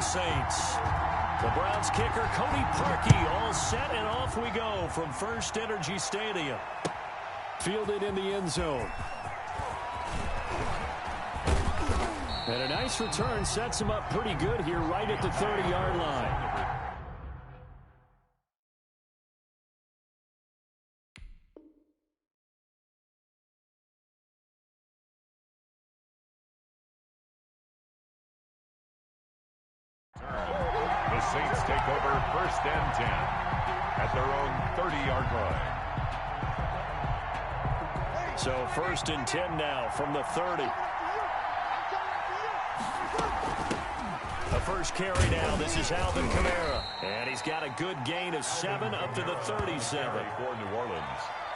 Saints. The Browns kicker, Cody Parkey, all set, and off we go from First Energy Stadium. Fielded in the end zone. And a nice return sets him up pretty good here right at the 30-yard line. The Saints take over first and 10 at their own 30-yard line. So first and 10 now from the 30. The first carry now. This is Alvin Kamara. And he's got a good gain of 7 up to the 37. For New Orleans.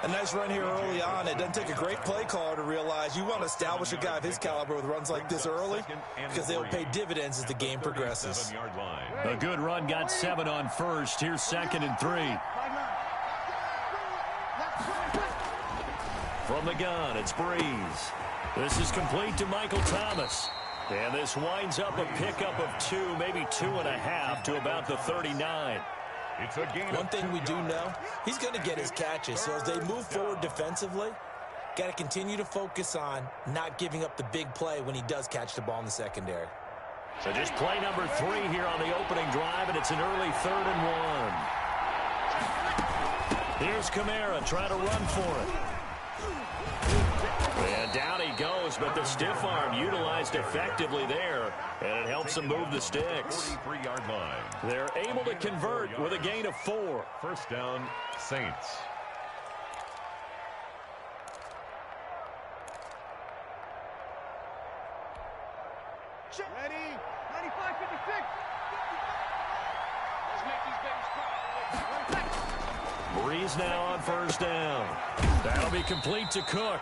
A nice run here early on. It doesn't take a great play caller to realize you want to establish a guy of his caliber with runs like this early because they'll pay dividends as the game progresses. A good run got 7 on first. Here's second and 3. From the gun, it's Breeze. This is complete to Michael Thomas. And this winds up a pickup of 2, maybe 2.5 to about the 39. It's a gain. One thing we do know, he's going to get his catches. So as they move forward defensively, got to continue to focus on not giving up the big play when he does catch the ball in the secondary. So just play number 3 here on the opening drive, and it's an early 3rd and 1. Here's Kamara trying to run for it. And down he goes, but the stiff arm utilized effectively there, and it helps them move the sticks. 43-yard line. They're able to convert with a gain of 4. First down, Saints. Ready? 95-56. Let's make these babies cry. Breeze now on first down. That'll be complete to Cook.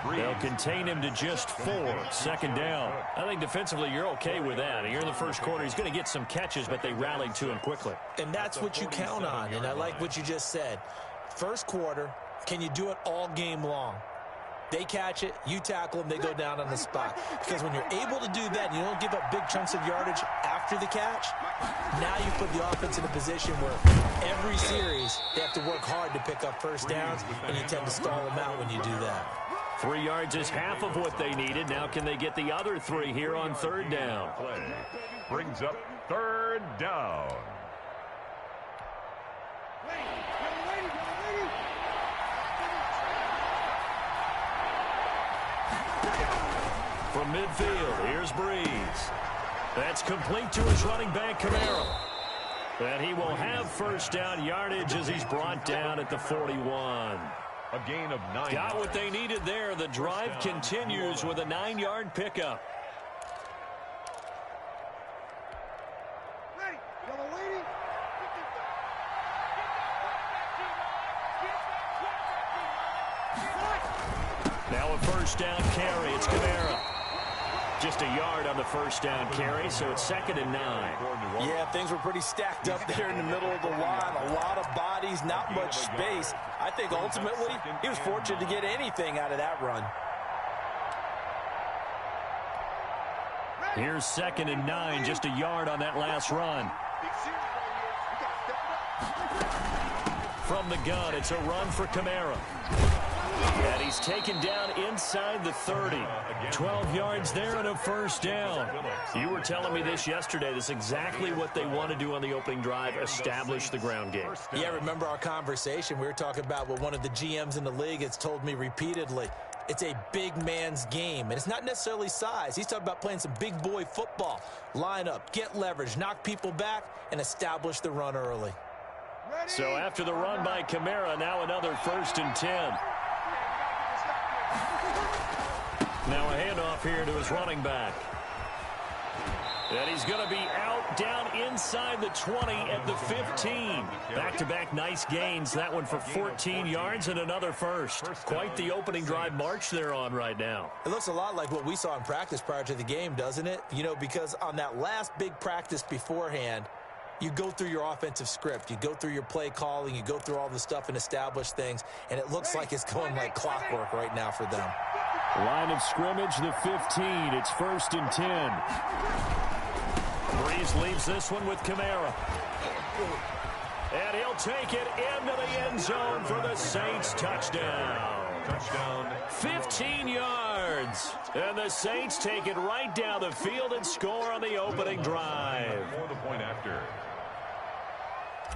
They'll contain him to just 4. Second down. I think defensively you're okay with that. Here in the first quarter, he's going to get some catches, but they rallied to him quickly. And that's what you count on, and I like what you just said. First quarter, can you do it all game long? They catch it, you tackle them, they go down on the spot. Because when you're able to do that, and you don't give up big chunks of yardage after the catch, now you put the offense in a position where every series they have to work hard to pick up first downs, and you tend to stall them out when you do that. 3 yards is half of what they needed. Now can they get the other 3 here on third down? Play brings up third down. From midfield, here's Breeze. That's complete to his running back, Kamara. And he will have first down yardage as he's brought down at the 41. A gain of 9. Got what they needed there. The drive continues with a 9-yard pickup. Ready? Yellow lady. Now a first down carry. It's Kamara. Just a yard on the first down carry, so it's second and 9. Yeah, things were pretty stacked up there in the middle of the line. A lot of bodies, not much space. I think ultimately he was fortunate to get anything out of that run. Here's second and 9, just a yard on that last run. From the gun, it's a run for Kamara. And he's taken down inside the 30. 12 yards there and a first down. You were telling me this yesterday. This is exactly what they want to do on the opening drive, establish the ground game. Yeah, remember our conversation? We were talking about what one of the GMs in the league has told me repeatedly. It's a big man's game, and it's not necessarily size. He's talking about playing some big boy football. Line up, get leverage, knock people back, and establish the run early. So after the run by Kamara, now another first and 10. Now a handoff here to his running back. And he's going to be out down inside the 20 at the 15. Back-to-back nice gains. That one for 14 yards and another first. Quite the opening drive march they're on right now. It looks a lot like what we saw in practice prior to the game, doesn't it? You know, because on that last big practice beforehand, you go through your offensive script. You go through your play calling. You go through all the stuff and establish things. And it looks like it's going like clockwork right now for them. Line of scrimmage, the 15. It's first and 10. Breeze Breeze leaves this one with Kamara. And he'll take it into the end zone for the Saints touchdown. Touchdown. 15 yards. And the Saints take it right down the field and score on the opening drive. For the point after.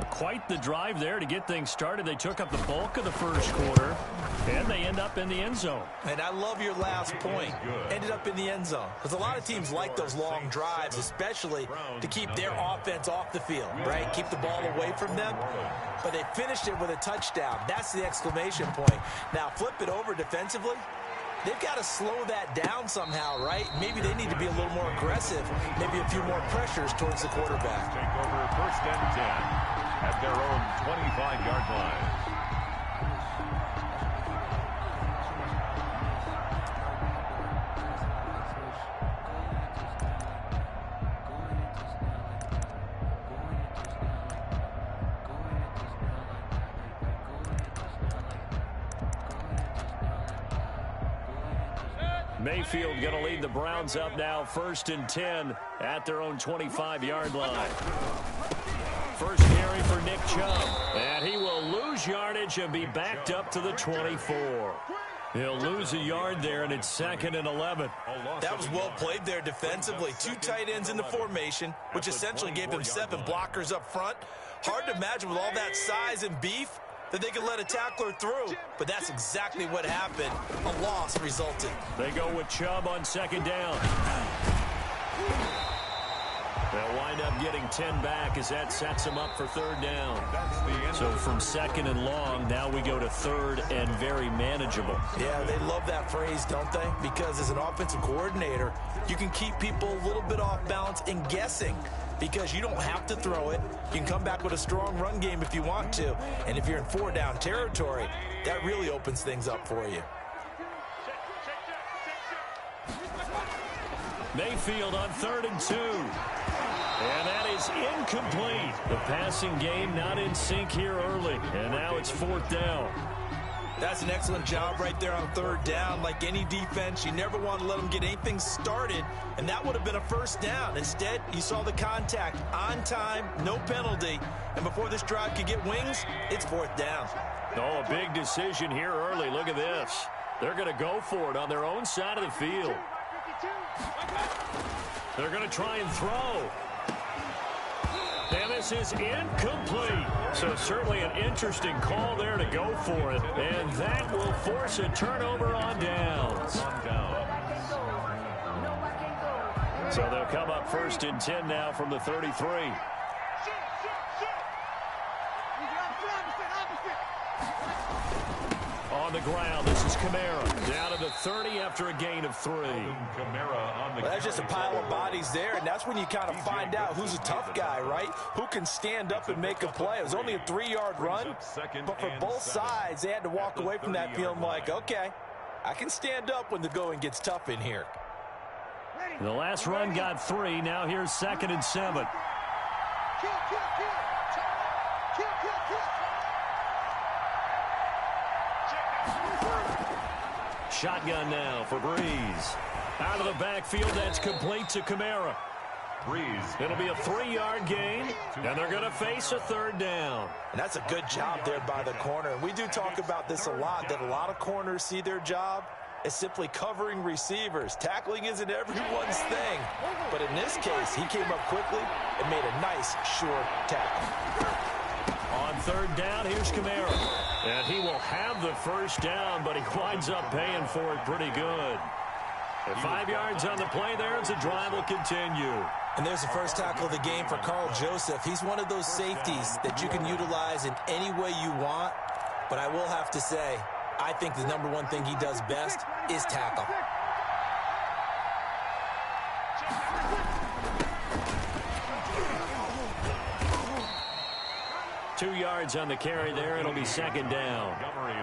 Quite the drive there to get things started. They took up the bulk of the first quarter, and they end up in the end zone. And I love your last point. Ended up in the end zone. Because a lot of teams like those long drives, especially to keep their offense off the field, right? Keep the ball away from them. But they finished it with a touchdown. That's the exclamation point. Now, flip it over defensively. They've got to slow that down somehow, right? Maybe they need to be a little more aggressive. Maybe a few more pressures towards the quarterback. Take over first and 10 at their own 25-yard line. Mayfield going to lead the Browns up now, first and 10 at their own 25-yard line. First carry for Nick Chubb, and he will lose yardage and be backed up to the 24. He'll lose a yard there, and it's second and 11. That was well played there defensively. Two tight ends in the formation, which essentially gave them 7 blockers up front. Hard to imagine with all that size and beef that they could let a tackler through, but that's exactly what happened. A loss resulted. They go with Chubb on second down. They'll wind up getting 10 back as that sets them up for third down. So from second and long, now we go to third and very manageable. Yeah, they love that phrase, don't they? Because as an offensive coordinator, you can keep people a little bit off balance and guessing because you don't have to throw it. You can come back with a strong run game if you want to. And if you're in 4-down territory, that really opens things up for you. Mayfield on 3rd and 2. And that is incomplete. The passing game not in sync here early. And now it's 4th down. That's an excellent job right there on 3rd down. Like any defense, you never want to let them get anything started. And that would have been a 1st down. Instead, you saw the contact on time, no penalty. And before this drive could get wings, it's 4th down. Oh, a big decision here early. Look at this. They're going to go for it on their own side of the field. They're going to try and throw. And this is incomplete. So certainly an interesting call there to go for it. And that will force a turnover on downs. So they'll come up 1st and 10 now from the 33. On the ground, this is Kamara. Down to the 30 after a gain of 3. Well, that's just a pile of bodies there, and that's when you kind of find out who's a tough guy, right? Who can stand up and make a play. It was only a 3-yard run, but for both sides, they had to walk away from that feeling like, okay, I can stand up when the going gets tough in here. The last run got 3. Now here's 2nd and 7. Shotgun now for Breeze. Out of the backfield, that's complete to Kamara. Breeze. It'll be a 3-yard gain, and they're going to face a 3rd down. And that's a good job there by the corner. And we do talk about this a lot, that a lot of corners see their job as simply covering receivers. Tackling isn't everyone's thing. But in this case, he came up quickly and made a nice, short tackle. On 3rd down, here's Kamara. And he will have the 1st down, but he winds up paying for it pretty good. And 5 yards on the play there as the drive will continue. And there's the first tackle of the game for Carl Joseph. He's one of those safeties that you can utilize in any way you want. But I will have to say, I think the #1 thing he does best is tackle. Two yards on the carry there. It'll be 2nd down.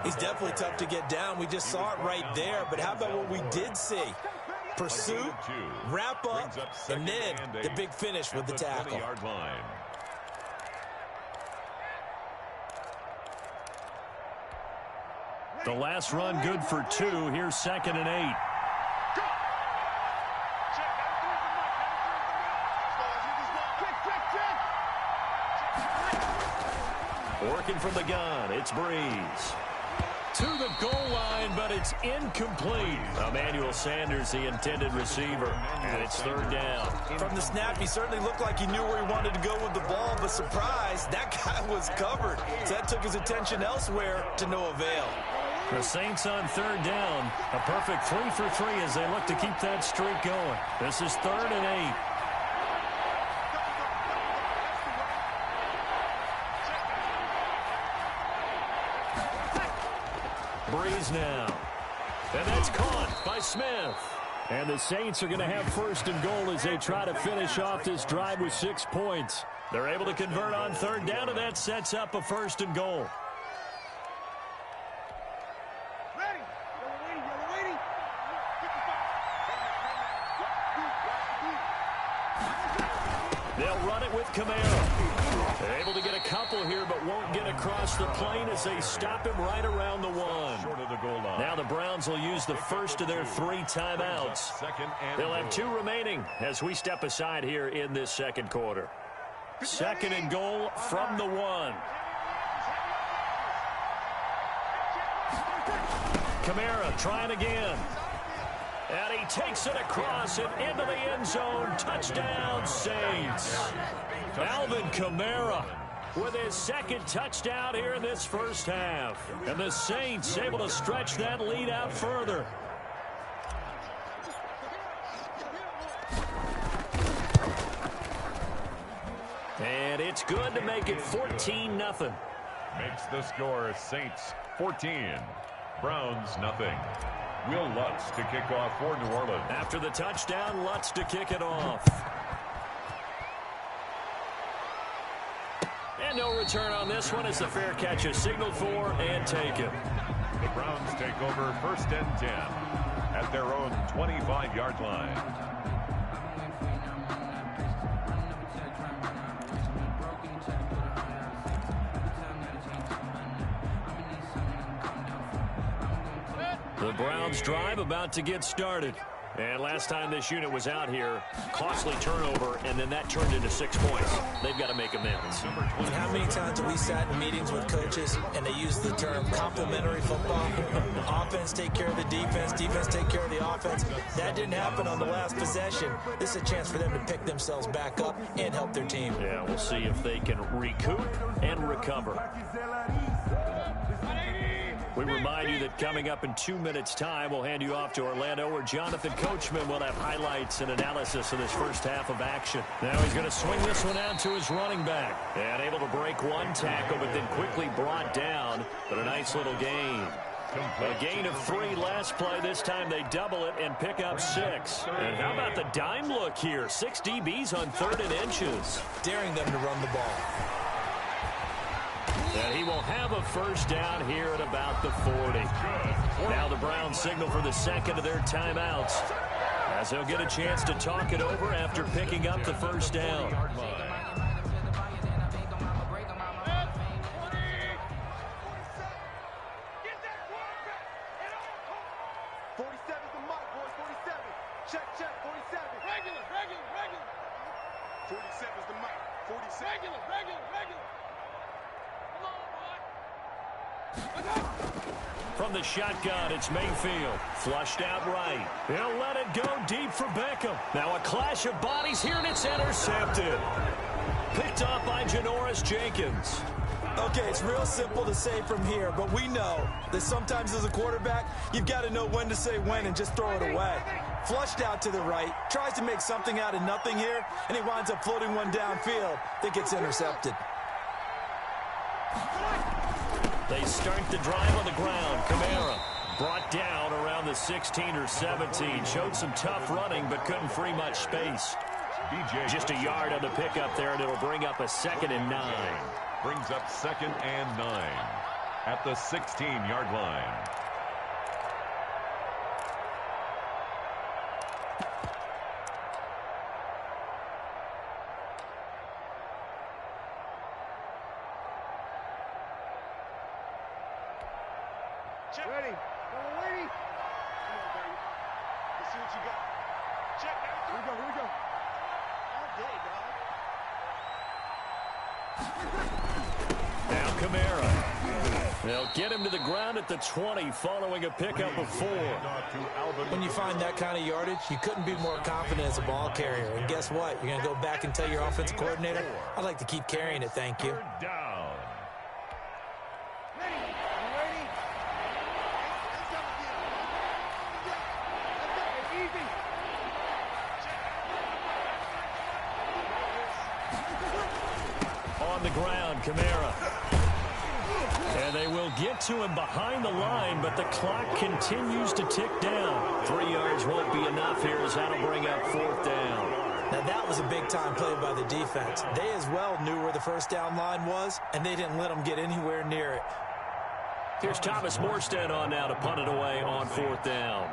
He's definitely tough to get down. We just saw it right there. But how about what we did see? Pursuit, wrap up, and then the big finish with the tackle. The last run good for 2. Here's 2nd and 8. Working from the gun, it's Breeze. To the goal line, but it's incomplete. Emmanuel Sanders, the intended receiver, and it's third down. From the snap, he certainly looked like he knew where he wanted to go with the ball, but surprise, that guy was covered. So that took his attention elsewhere to no avail. The Saints on third down. A perfect 3 for 3 as they look to keep that streak going. This is 3rd and 8. Breeze now. And that's caught by Smith. And the Saints are going to have 1st and goal as they try to finish off this drive with 6 points. They're able to convert on third down, and that sets up a 1st and goal. They'll run it with Kamara. They're able to get a couple here, but won't get across the plane as they stop him right around the 1. Short of the goal line. Now the Browns will use the first of their 3 timeouts. They'll have 2 remaining as we step aside here in this second quarter. 2nd and goal from the 1. Kamara trying again. And he takes it across and into the end zone. Touchdown, Saints. Alvin Kamara with his 2nd touchdown here in this first half. And the Saints able to stretch that lead out further. And it's good to make it 14-0. Makes the score Saints 14, Browns nothing. Will Lutz to kick off for New Orleans. After the touchdown, Lutz to kick it off. And no return on this one as the fair catch is signaled for and taken. The Browns take over 1st and 10 at their own 25-yard line. The Browns drive about to get started. And last time this unit was out here, costly turnover, and then that turned into 6 points. They've got to make amends. And how many times have we sat in meetings with coaches and they use the term complementary football? Offense take care of the defense, defense take care of the offense. That didn't happen on the last possession. This is a chance for them to pick themselves back up and help their team. Yeah, we'll see if they can recoup and recover. We remind you that coming up in 2 minutes' time, we'll hand you off to Orlando, where Jonathan Coachman will have highlights and analysis of this first half of action. Now he's going to swing this one out to his running back. And able to break 1 tackle, but then quickly brought down. But a nice little gain. A gain of 3 last play. This time they double it and pick up 6. And how about the dime look here? 6 DBs on 3rd and inches. Daring them to run the ball. And he will have a first down here at about the 40. Now the Browns signal for the 2nd of their timeouts, as they'll get a chance to talk it over after picking up the first down. From the shotgun, it's Mayfield. Flushed out right. He'll let it go deep for Beckham. Now a clash of bodies here, and it's intercepted. Picked off by Janoris Jenkins. Okay, it's real simple to say from here, but we know that sometimes as a quarterback, you've got to know when to say when and just throw it away. Flushed out to the right, tries to make something out of nothing here, and he winds up floating one downfield that gets intercepted. They start the drive on the ground. Kamara brought down around the 16 or 17. Showed some tough running, but couldn't free much space. Just a yard on the pickup there, and it'll bring up a 2nd and 9. Brings up 2nd and 9 at the 16-yard line. Check. Ready. Go, ready. Come on, baby. Let's see what you got. Check. Here we go. Here we go. All day, dog. Now Kamara. They'll get him to the ground at the 20 following a pickup of 4. When you find that kind of yardage, you couldn't be more confident as a ball carrier. And guess what? You're going to go back and tell your offensive coordinator, I'd like to keep carrying it, thank you. Down. On the ground, Kamara. And they will get to him behind the line, but the clock continues to tick down. 3 yards won't be enough here as that'll bring up 4th down. Now, that was a big-time play by the defense. They as well knew where the first down line was, and they didn't let them get anywhere near it. Here's Thomas Morstead on now to punt it away on 4th down.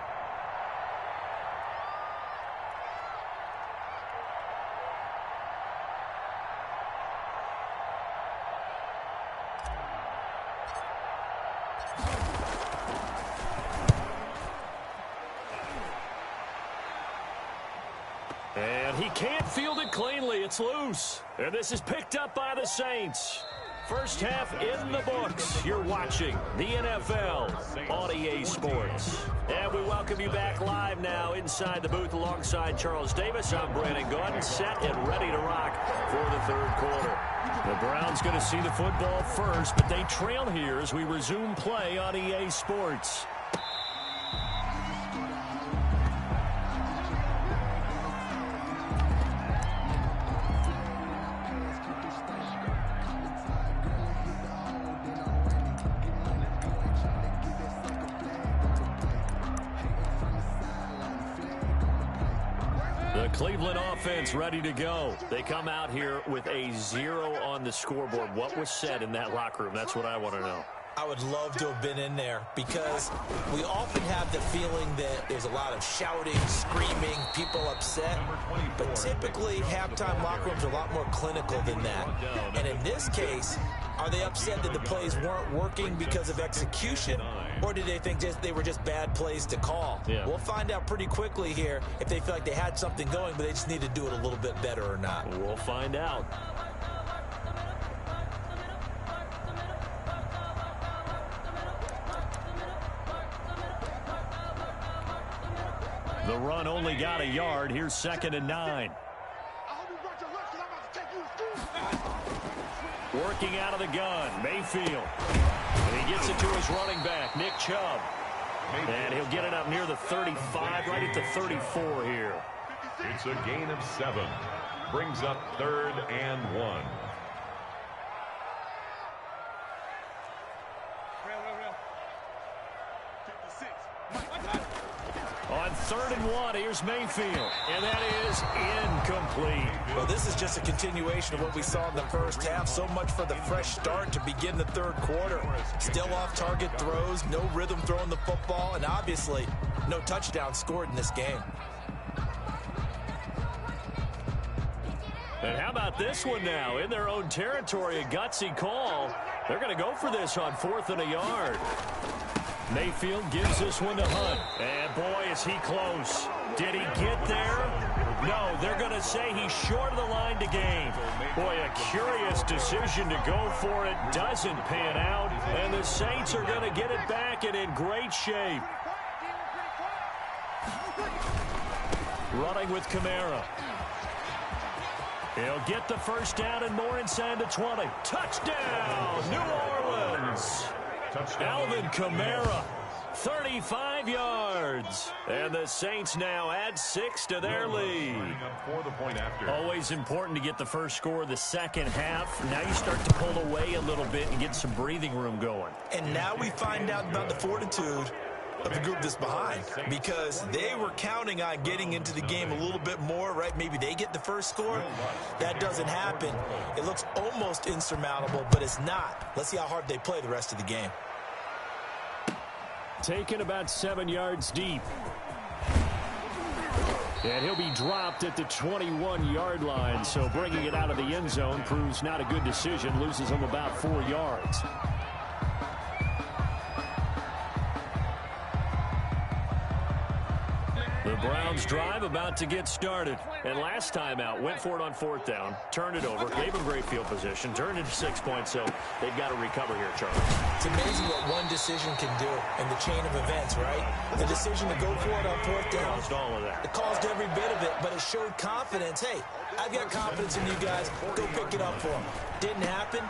And he can't field it cleanly. It's loose. And this is picked up by the Saints. First half in the books. You're watching the NFL on EA Sports. And we welcome you back live now inside the booth alongside Charles Davis. I'm Brandon Gordon, set and ready to rock for the 3rd quarter. The Browns going to see the football first, but they trail here as we resume play on EA Sports. Cleveland offense ready to go. They come out here with a 0 on the scoreboard. What was said in that locker room? That's what I want to know. I would love to have been in there because we often have the feeling that there's a lot of shouting, screaming, people upset. But typically, halftime locker rooms are a lot more clinical than that. And in this case, are they upset that the plays weren't working because of execution, or did they think they were just bad plays to call? Yeah. We'll find out pretty quickly here if they feel like they had something going, but they just need to do it a little bit better or not. We'll find out. The run only got a yard. Here's 2nd and 9. Working out of the gun, Mayfield. And he gets it to his running back, Nick Chubb. And he'll get it up near the 35, right at the 34 here. It's a gain of 7. Brings up 3rd and 1. On 3rd and 1, here's Mayfield. And that is incomplete. Well, this is just a continuation of what we saw in the first half. So much for the fresh start to begin the 3rd quarter. Still off-target throws, no rhythm throwing the football, and obviously no touchdown scored in this game. And how about this one now? In their own territory, a gutsy call. They're going to go for this on 4th and a yard. Mayfield gives this one to Hunt. And boy, is he close. Did he get there? No, they're going to say he's short of the line to gain. Boy, a curious decision to go for it. Doesn't pan out. And the Saints are going to get it back and in great shape. Running with Kamara. He'll get the first down and more inside the 20. Touchdown, New Orleans. Alvin Kamara, 35 yards. And the Saints now add 6 to their lead. Always important to get the first score of the second half. Now you start to pull away a little bit and get some breathing room going. And now we find out about the fortitude of the group that's behind, because they were counting on getting into the game a little bit more, right? Maybe they get the first score. That doesn't happen. It looks almost insurmountable, but it's not. Let's see how hard they play the rest of the game. Taken about 7 yards deep. And he'll be dropped at the 21-yard line, so bringing it out of the end zone proves not a good decision. Loses him about 4 yards. The Browns drive about to get started. And last time out, went for it on 4th down, turned it over, gave them great field position, turned into 6 points, so they've got to recover here, Charlie. It's amazing what one decision can do in the chain of events, right? The decision to go for it on 4th down. Caused all of that. It caused every bit of it, but it showed confidence. Hey, I've got confidence in you guys. Go pick it up for them. Didn't happen.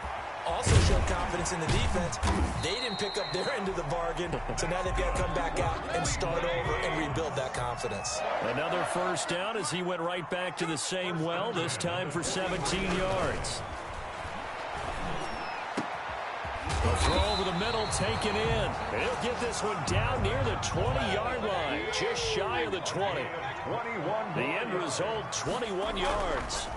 Also showed confidence in the defense. They didn't pick up their end of the bargain, so now they've got to come back out and start over and rebuild that confidence. Another first down as he went right back to the same well, this time for 17 yards. The throw over the middle taken in. He'll get this one down near the 20-yard line, just shy of the 20. The end result, 21 yards.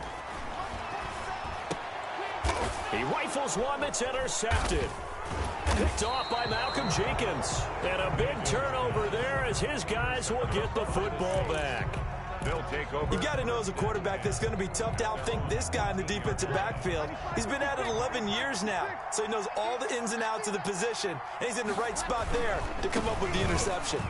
He rifles one that's intercepted. Picked off by Malcolm Jenkins. And a big turnover there as his guys will get the football back. They'll take over. You got to know as a quarterback that's going to be tough to outthink this guy in the defensive backfield. He's been at it 11 years now, so he knows all the ins and outs of the position, and he's in the right spot there to come up with the interception.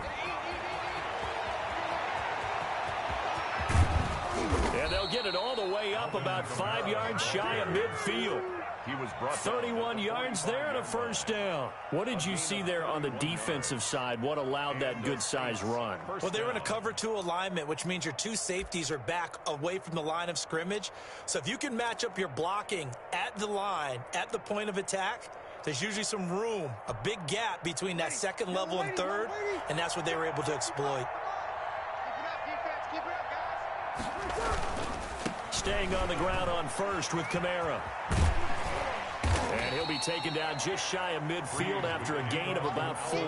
And they'll get it all the way up about 5 yards shy of midfield. He was brought 31 yards there and a first down. What did you see there on the defensive side? What allowed that good-sized run? Well, they were in a cover 2 alignment, which means your 2 safeties are back away from the line of scrimmage. So if you can match up your blocking at the line, at the point of attack, there's usually some room, a big gap between that second level and third, and that's what they were able to exploit. Staying on the ground on first with Kamara. And he'll be taken down just shy of midfield after a gain of about 4.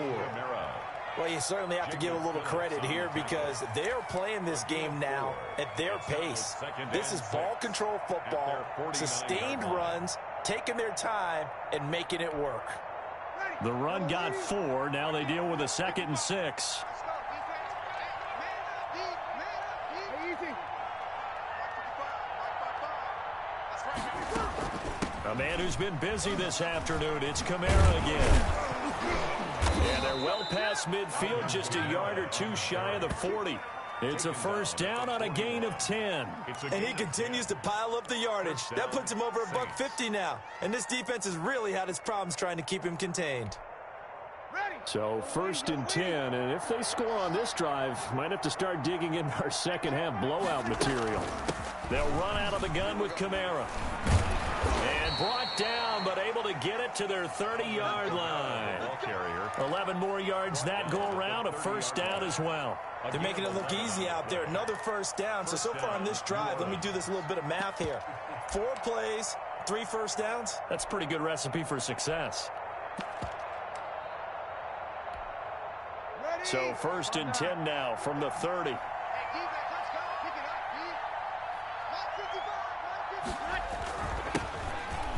Well, you certainly have to give a little credit here because they're playing this game now at their pace. This is ball control football, sustained runs, taking their time, and making it work. The run got 4. Now they deal with a 2nd and 6. A man who's been busy this afternoon, it's Kamara again. And they're well past midfield, just a yard or 2 shy of the 40. It's a first down on a gain of 10. And he continues to pile up the yardage. That puts him over $150 now. And this defense has really had its problems trying to keep him contained. So 1st and 10, and if they score on this drive, might have to start digging in our second half blowout material. They'll run out of the gun with Kamara. And brought down, but able to get it to their 30-yard line. 11 more yards that go around, a first down as well. They're making it look easy out there. Another first down. So far on this drive, let me do this little bit of math here. 4 plays, 3 first downs. That's a pretty good recipe for success. So 1st and 10 now from the 30.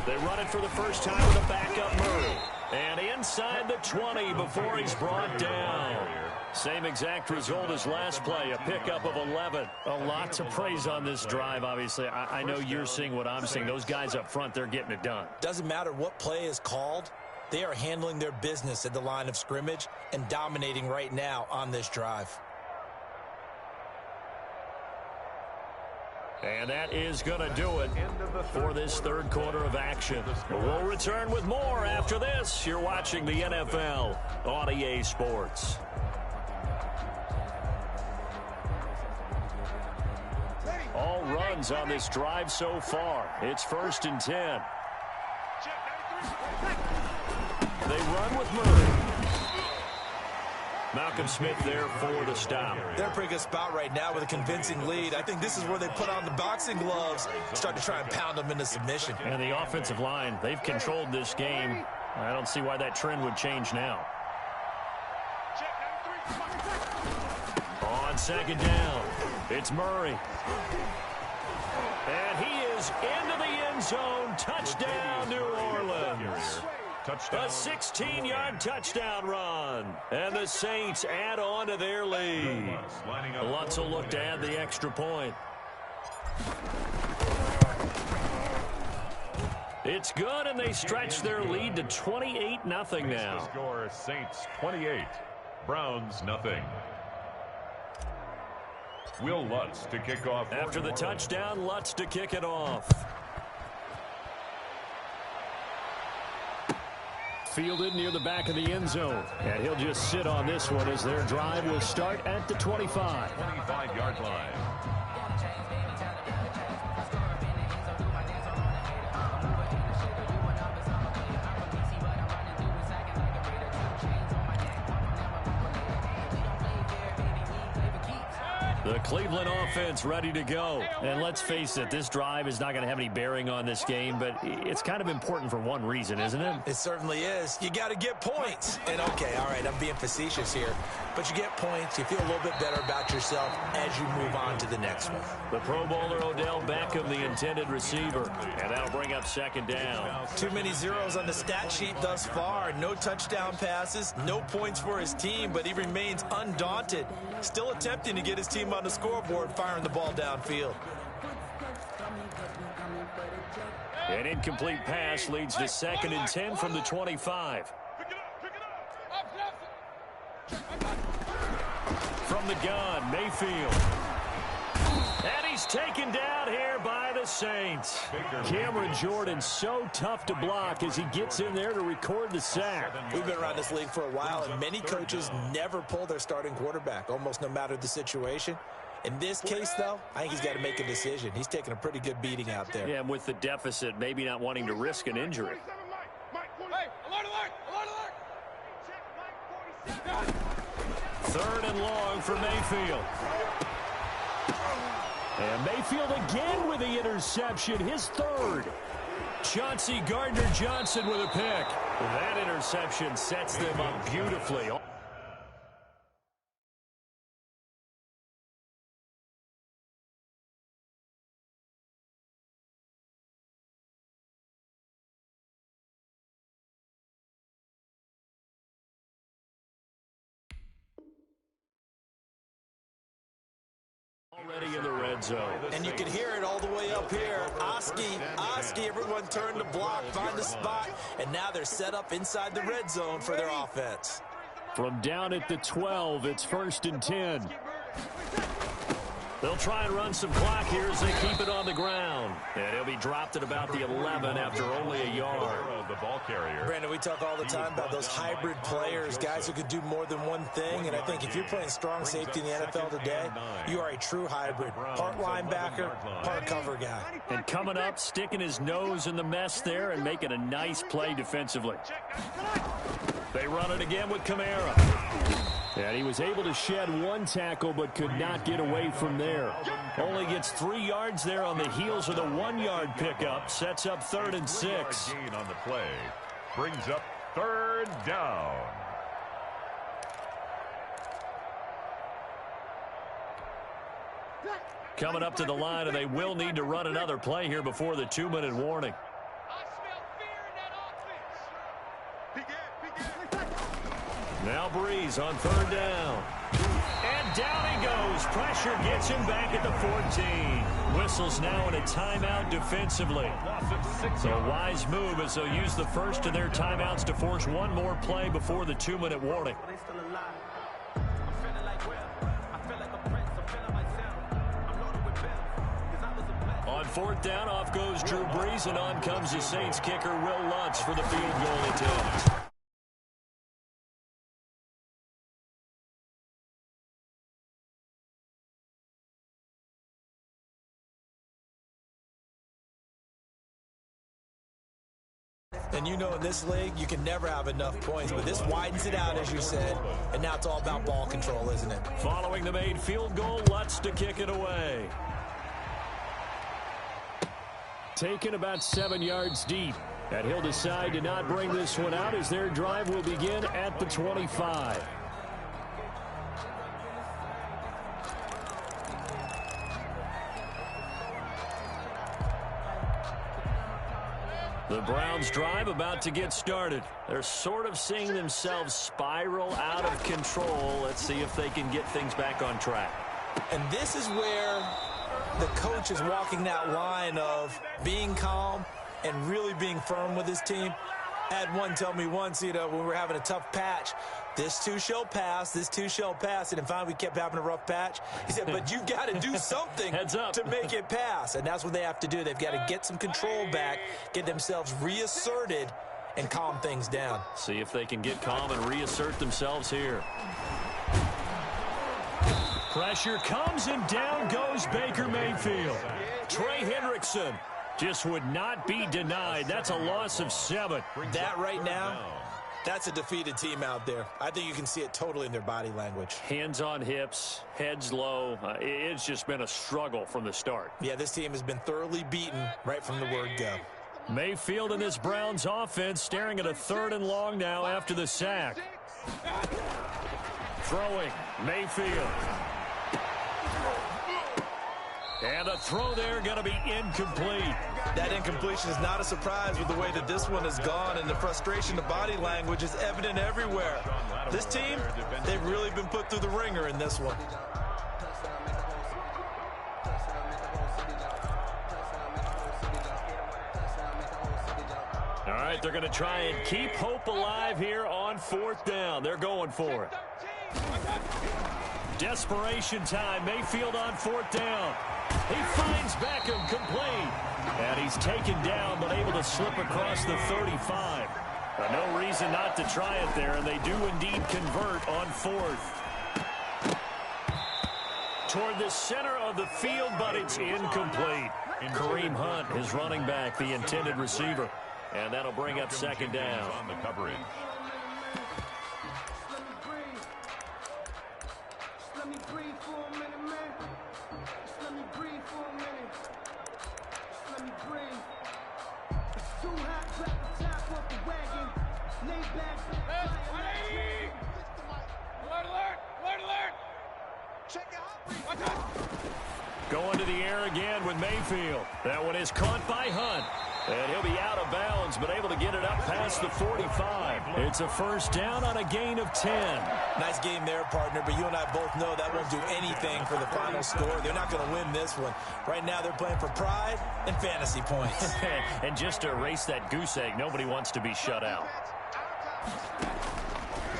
They run it for the first time with a backup Murray. And inside the 20 before he's brought down. Same exact result as last play, a pickup of 11. A lot to praise on this drive, obviously. I know you're seeing what I'm seeing. Those guys up front, they're getting it done. Doesn't matter what play is called. They are handling their business at the line of scrimmage and dominating right now on this drive. And that is going to do it for this 3rd quarter of action. We'll return with more after this. You're watching the NFL on EA Sports. All runs on this drive so far. It's 1st and 10. They run with Murray. Malcolm Smith there for the stop. They're in a pretty good spot right now with a convincing lead. I think this is where they put on the boxing gloves, start to try and pound them into submission. And the offensive line, they've controlled this game. I don't see why that trend would change now. On 2nd down, it's Murray. And he is into the end zone. Touchdown, New Orleans. Touchdown. A 16-yard touchdown run. And the Saints add on to their lead. Lutz will look to add the extra point. It's good, and they stretch their lead to 28-0 now. The score is Saints 28, Browns 0. Will Lutz to kick off. After the touchdown, Lutz to kick it off. Fielded near the back of the end zone. And he'll just sit on this one as their drive will start at the 25. 25-yard line. The Cleveland offense ready to go. And let's face it, this drive is not going to have any bearing on this game, but it's kind of important for one reason, isn't it? It certainly is. You got to get points. And, okay, all right, I'm being facetious here. But you get points, you feel a little bit better about yourself as you move on to the next one. The Pro Bowler Odell Beckham, the intended receiver. And that'll bring up second down. Too many zeros on the stat sheet thus far. No touchdown passes, no points for his team, but he remains undaunted. Still attempting to get his team on the scoreboard, firing the ball downfield. An incomplete pass leads to 2nd and 10 from the 25. From the gun, Mayfield. And he's taken down here by the Saints. Cameron Jordan so tough to block as he gets in there to record the sack. We've been around this league for a while, and many coaches never pull their starting quarterback, almost no matter the situation. In this case, though, I think he's got to make a decision. He's taking a pretty good beating out there. Yeah, and with the deficit, maybe not wanting to risk an injury. Hey, alert! 3rd and long for Mayfield. And Mayfield again with the interception, his 3rd. Chauncey Gardner-Johnson with a pick. That interception sets them up beautifully. Already in the red zone. And you can hear it all the way up here. Oski, everyone turn to block, find the spot, and now they're set up inside the red zone for their offense. From down at the 12, it's 1st and 10. They'll try and run some clock here as they keep it on the ground. And he'll be dropped at about the 11 after only a yard. The ball carrier. Brandon, we talk all the time about those hybrid players, guys who could do more than one thing. And I think if you're playing strong safety in the NFL today, you are a true hybrid. Part linebacker, part cover guy. And coming up, sticking his nose in the mess there and making a nice play defensively. They run it again with Kamara. And he was able to shed 1 tackle but could not get away from there. Only gets 3 yards there on the heels of the 1-yard pickup. Sets up 3rd and 6. Gain on the play. Brings up 3rd down. Coming up to the line, and they will need to run another play here before the 2-minute warning. Now Breeze on 3rd down. And down he goes. Pressure gets him back at the 14. Whistles now in a timeout defensively. So a wise move as they'll use the first of their timeouts to force one more play before the 2-minute warning. On 4th down, off goes Drew Brees, and on comes the Saints kicker Will Lutz for the field goal attempt. And you know in this league, you can never have enough points, but this widens it out, as you said, and now it's all about ball control, isn't it? Following the made field goal, Lutz to kick it away. Taken about 7 yards deep. And he'll decide to not bring this one out as their drive will begin at the 25. The Browns' drive about to get started. They're sort of seeing themselves spiral out of control. Let's see if they can get things back on track. And this is where the coach is walking that line of being calm and really being firm with his team. I had one tell me once, when we were having a tough patch, this too shall pass, this too shall pass. And finally we kept having a rough patch. He said, but you've got to do something to make it pass. And that's what they have to do. They've got to get some control back, get themselves reasserted, and calm things down. See if they can get calm and reassert themselves here. Pressure comes, and down goes Baker Mayfield. Trey Hendrickson just would not be denied. That's a loss of 7. That right now, that's a defeated team out there. I think you can see it totally in their body language. Hands on hips, heads low. It's just been a struggle from the start. Yeah, this team has been thoroughly beaten right from the word go. Mayfield in this Browns offense staring at a 3rd and long now after the sack. Throwing, Mayfield. And a throw there going to be incomplete. That incompletion is not a surprise with the way that this one has gone, and the frustration, the body language is evident everywhere. This team, they've really been put through the ringer in this one. All right, they're going to try and keep hope alive here on 4th down. They're going for it. Desperation time. Mayfield on 4th down. He finds Beckham complete. And he's taken down, but able to slip across the 35. No reason not to try it there, and they do indeed convert on 4th. Toward the center of the field, but it's incomplete. Kareem Hunt, his running back, the intended receiver. And that'll bring up 2nd down. On the coverage. Let me breathe for a minute, man. Just let me breathe for a minute. Just let me breathe. It's too hot, drop the top off the wagon. Lay back, Hey, alert, alert, alert, alert. Check it out. Watch out. Going to the air again with Mayfield. That one is caught by Hunt. And he'll be out of bounds, but able to get it up past the 45. It's a 1st down on a gain of 10. Nice game there, partner, but you and I both know that won't do anything for the final score. They're not going to win this one. Right now, they're playing for pride and fantasy points. And just to erase that goose egg, nobody wants to be shut out.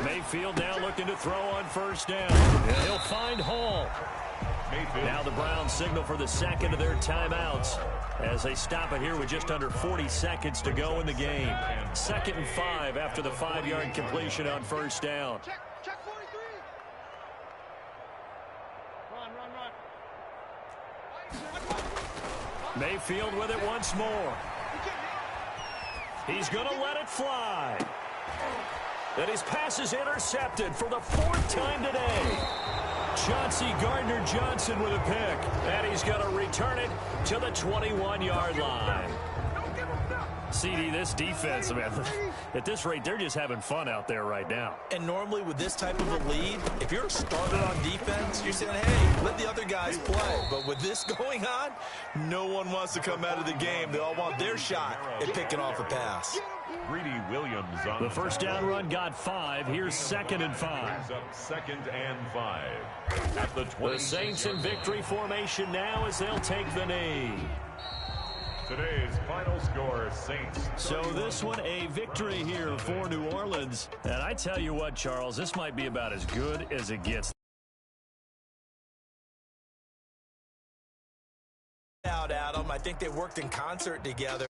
Mayfield now looking to throw on 1st down. And he'll find Hall. Now the Browns signal for the 2nd of their timeouts as they stop it here with just under 40 seconds to go in the game. 2nd and 5 after the 5-yard completion on 1st down. Check 43. Run. Mayfield with it once more. He's going to let it fly. And his pass is intercepted for the 4th time today. Chauncey Gardner-Johnson with a pick. And he's going to return it to the 21-yard line. CD, this defense, man, at this rate, they're just having fun out there right now. And normally with this type of a lead, if you're a starter on defense, you're saying, hey, let the other guys play. But with this going on, no one wants to come out of the game. They all want their shot at picking off a pass. Greedy Williams on the 1st down run got 5. Here's 2nd and 5. Up 2nd and 5. At the 20. The Saints in victory formation now as they'll take the knee. Today's final score, Saints. So this one a victory here for New Orleans. And I tell you what, Charles, this might be about as good as it gets. Out, Adam. I think they worked in concert together.